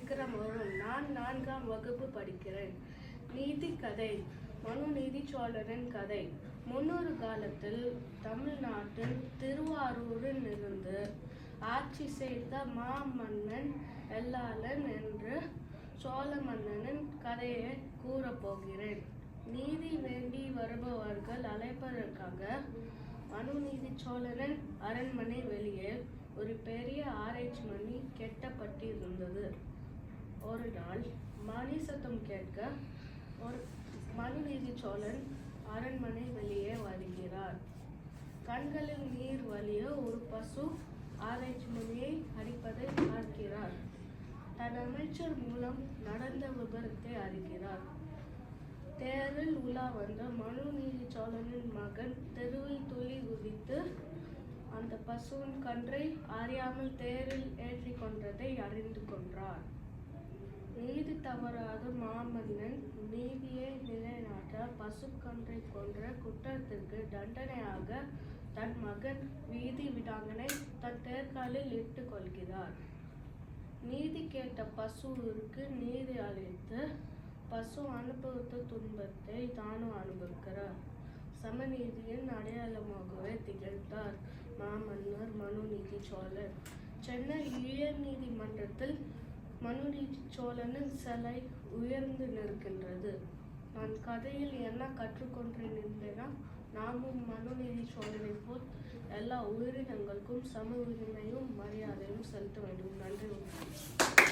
சீக்கிரம் வரும். நான் 4ஆம் வகுப்பு படிக்கிறேன். நீதி கதை. மனுநீதி சோழரின் கதை. முன்னொரு காலத்தில் தமிழ்நாட்டின் திருவாரூரில் இருந்து ஆட்சி செய்த மாமன்னன் எல்லாளன் என்ற சோழ மன்னனின் கதையை கூறப்போகிறேன். நீதி வேண்டி வருபவர்கள் அழைப்பதற்காக மனுநீதி சோழரின் அரண்மனை வெளியே ஒரு பெரிய ஆராய்ச்சி மணி கட்டப்பட்டிருந்தது. ஒரு நாள் மணி சத்தம் கேட்க ஒரு மனுநீதி சோழன் அரண்மனை வெளியே வருகிறார். கண்களில் நீர் வழிய ஒரு பசு ஆராய்ச்சி மணியை அடிப்பதை பார்க்கிறார். தன் அமைச்சர் மூலம் நடந்த விபரத்தை அறிகிறார். தேரில் உலா வந்த மனுநீதி சோழனின் மகன் தெருவில் துளி குதித்து அந்த பசுவின் கன்றை அறியாமல் தேரில் ஏற்றி கொண்டதை அறிந்து கொண்டார். நீதி தவறாத மாமன்னன் நீதியை நிலைநாட்ட பசுக்கன்றை கொன்ற குற்றத்திற்கு தண்டனையாக தன் மகன் வீதி விடாங்கனை தன் தேர்காலில் இட்டுக் கொள்கிறார். நீதி கேட்ட பசுவிற்கு நீதி அளித்து பசு அனுபவித்த துன்பத்தை தானும் அனுபவிக்கிறார். சமநீதியின் அடையாளமாகவே திகழ்ந்தார் மாமன்னர் மனுநீதி சோழர். சென்னை உயர் நீதிமன்றத்தில் மனுநீதி சோழனின் சிலை உயர்ந்து நிற்கின்றது. நான் கதையில் என்ன கற்றுக்கொண்டேன் என்பேனா, நாமும் மனுநீதி சோழனை போல் எல்லா உயிரினங்களுக்கும் சம உரிமையும் மரியாதையும் செலுத்த வேண்டும். நன்றி.